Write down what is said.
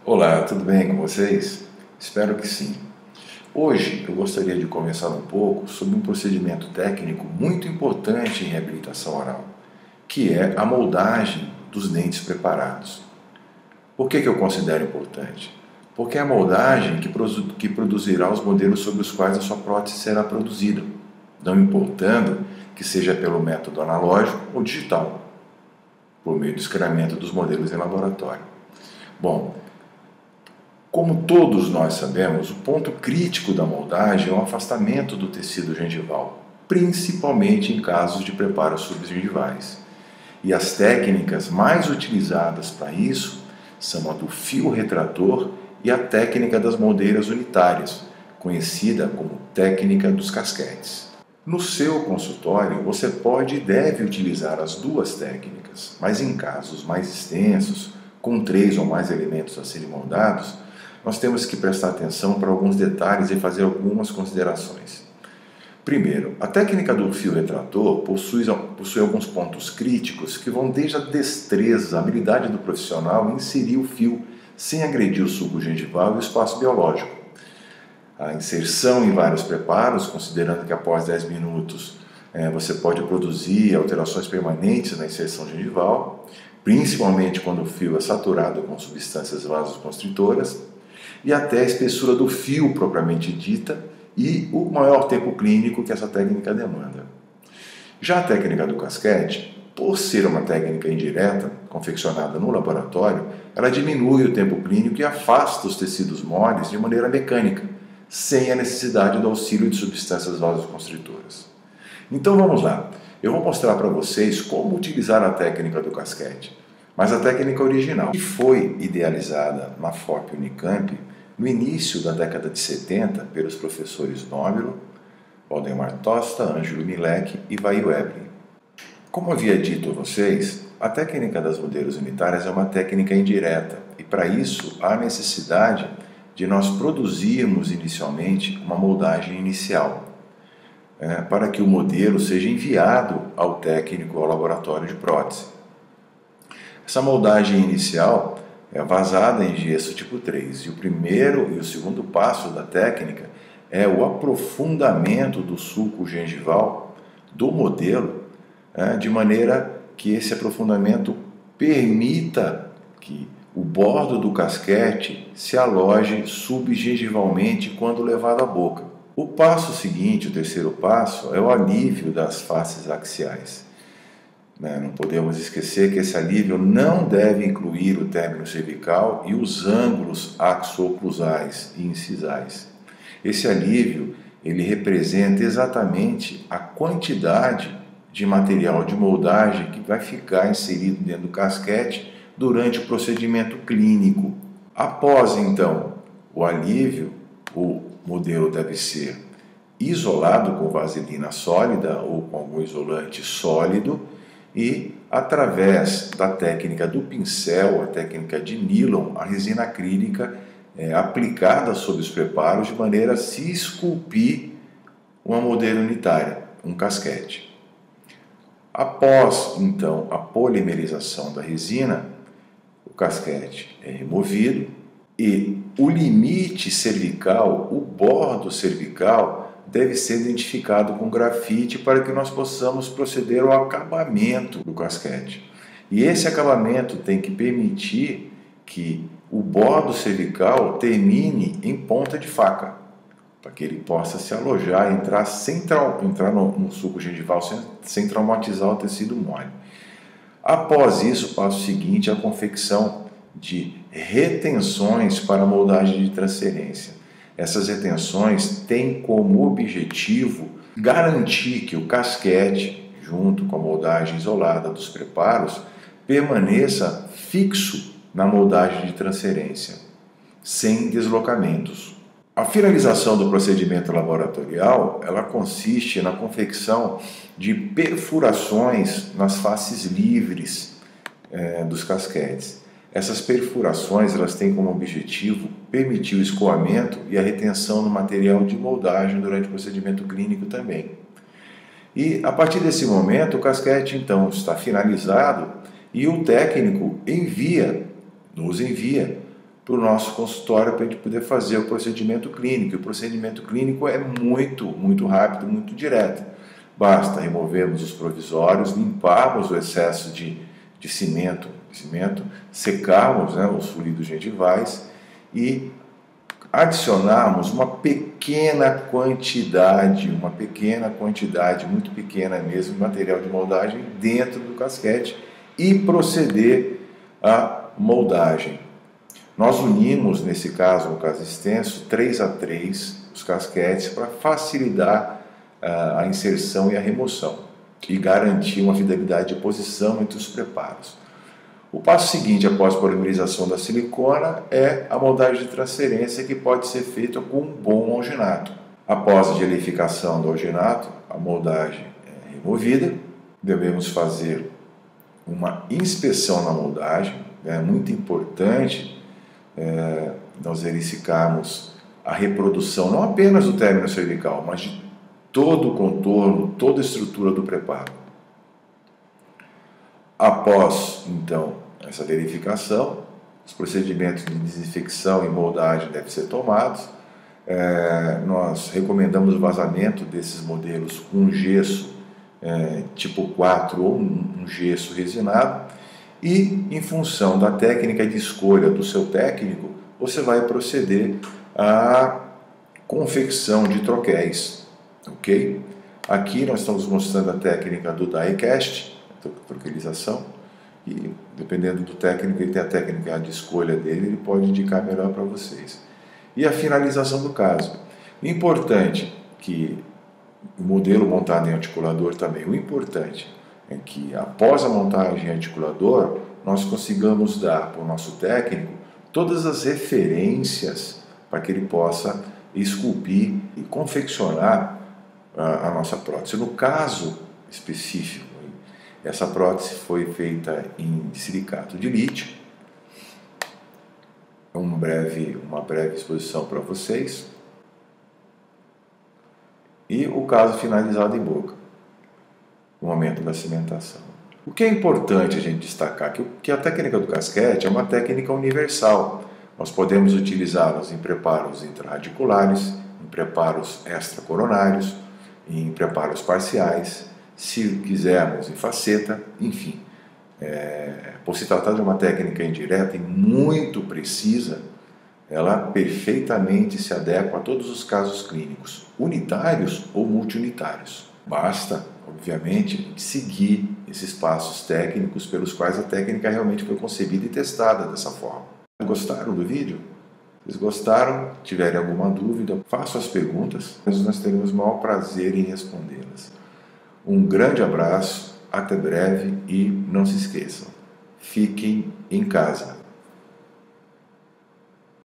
Olá, tudo bem com vocês? Espero que sim. Hoje eu gostaria de conversar um pouco sobre um procedimento técnico muito importante em reabilitação oral, que é a moldagem dos dentes preparados. Por que eu considero importante? Porque é a moldagem que produzirá os modelos sobre os quais a sua prótese será produzida, não importando que seja pelo método analógico ou digital, por meio do escaneamento dos modelos em laboratório. Bom, como todos nós sabemos, o ponto crítico da moldagem é o afastamento do tecido gengival, principalmente em casos de preparos subgengivais. E as técnicas mais utilizadas para isso são a do fio retrator e a técnica das moldeiras unitárias, conhecida como técnica dos casquetes. No seu consultório, você pode e deve utilizar as duas técnicas, mas em casos mais extensos, com 3 ou mais elementos a serem moldados, nós temos que prestar atenção para alguns detalhes e fazer algumas considerações. Primeiro, a técnica do fio retrator possui alguns pontos críticos que vão desde a destreza, a habilidade do profissional em inserir o fio sem agredir o suco gengival e o espaço biológico. A inserção em vários preparos, considerando que após 10 minutos você pode produzir alterações permanentes na inserção gengival, principalmente quando o fio é saturado com substâncias vasoconstritoras, e até a espessura do fio propriamente dita e o maior tempo clínico que essa técnica demanda. Já a técnica do casquete, por ser uma técnica indireta, confeccionada no laboratório, ela diminui o tempo clínico e afasta os tecidos moles de maneira mecânica, sem a necessidade do auxílio de substâncias vasoconstritoras. Então vamos lá, eu vou mostrar para vocês como utilizar a técnica do casquete, mas a técnica original, que foi idealizada na FOP Unicamp no início da década de 70 pelos professores Nóbilo, Waldemar Tosta, Ângelo Milek e Vai Weblin. Como havia dito a vocês, a técnica das moldeiras unitárias é uma técnica indireta e para isso há necessidade de nós produzirmos inicialmente uma moldagem inicial, para que o modelo seja enviado ao técnico, ao laboratório de prótese. Essa moldagem inicial é vazada em gesso tipo 3 e o primeiro e o segundo passo da técnica é o aprofundamento do sulco gengival do modelo, de maneira que esse aprofundamento permita que o bordo do casquete se aloje subgengivalmente quando levado à boca. O passo seguinte, o terceiro passo, é o alívio das faces axiais. Não podemos esquecer que esse alívio não deve incluir o término cervical e os ângulos axo-oclusais e incisais. Esse alívio ele representa exatamente a quantidade de material de moldagem que vai ficar inserido dentro do casquete durante o procedimento clínico. Após, então, o alívio, o modelo deve ser isolado com vaselina sólida ou com algum isolante sólido e, através da técnica do pincel, a técnica de nylon, a resina acrílica é aplicada sobre os preparos de maneira a se esculpir uma moldeira unitária, um casquete. Após, então, a polimerização da resina, o casquete é removido e o limite cervical, o bordo cervical, deve ser identificado com grafite para que nós possamos proceder ao acabamento do casquete. E esse acabamento tem que permitir que o bordo cervical termine em ponta de faca, para que ele possa se alojar e entrar no sulco gengival sem traumatizar o tecido mole. Após isso, o passo seguinte é a confecção de retenções para a moldagem de transferência. Essas retenções têm como objetivo garantir que o casquete, junto com a moldagem isolada dos preparos, permaneça fixo na moldagem de transferência, sem deslocamentos. A finalização do procedimento laboratorial, ela consiste na confecção de perfurações nas faces livres dos casquetes. Essas perfurações elas têm como objetivo permitir o escoamento e a retenção do material de moldagem durante o procedimento clínico também. E a partir desse momento o casquete então está finalizado e o técnico nos envia para o nosso consultório para a gente poder fazer o procedimento clínico. E o procedimento clínico é muito rápido, muito direto. Basta removermos os provisórios, limparmos o excesso de cimento, secarmos, né, os fluidos gengivais e adicionarmos uma pequena quantidade, muito pequena mesmo, de material de moldagem dentro do casquete e proceder à moldagem. Nós unimos, nesse caso, no caso extenso, 3 a 3 os casquetes para facilitar a inserção e a remoção e garantir uma fidelidade de posição entre os preparos. O passo seguinte, após a polimerização da silicona, é a moldagem de transferência, que pode ser feita com um bom alginato. Após a gelificação do alginato, a moldagem é removida. Devemos fazer uma inspeção na moldagem. É muito importante nós verificarmos a reprodução, não apenas do término cervical, mas de todo o contorno, toda a estrutura do preparo. Após, então, essa verificação, os procedimentos de desinfecção e moldagem devem ser tomados. Nós recomendamos o vazamento desses modelos com gesso tipo 4 ou um gesso resinado. E, em função da técnica de escolha do seu técnico, você vai proceder à confecção de troquéis, ok? Aqui nós estamos mostrando a técnica do die cast, troquelização, e dependendo do técnico, ele tem a técnica de escolha dele, ele pode indicar melhor para vocês. E a finalização do caso. O importante que o modelo montado em articulador também, o importante é que após a montagem em articulador, nós consigamos dar para o nosso técnico todas as referências para que ele possa esculpir e confeccionar a nossa prótese. No caso específico, essa prótese foi feita em silicato de lítio. Uma breve exposição para vocês. E o caso finalizado em boca, no momento da cimentação. O que é importante a gente destacar que a técnica do casquete é uma técnica universal. Nós podemos utilizá-las em preparos intrarradiculares, em preparos extracoronários, em preparos parciais, se quisermos em faceta, enfim. Por se tratar de uma técnica indireta e muito precisa, ela perfeitamente se adequa a todos os casos clínicos, unitários ou multiunitários. Basta, obviamente, seguir esses passos técnicos pelos quais a técnica realmente foi concebida e testada dessa forma. Gostaram do vídeo? Se vocês gostaram, tiverem alguma dúvida, façam as perguntas, mas nós teremos o maior prazer em respondê-las. Um grande abraço, até breve e não se esqueçam, fiquem em casa.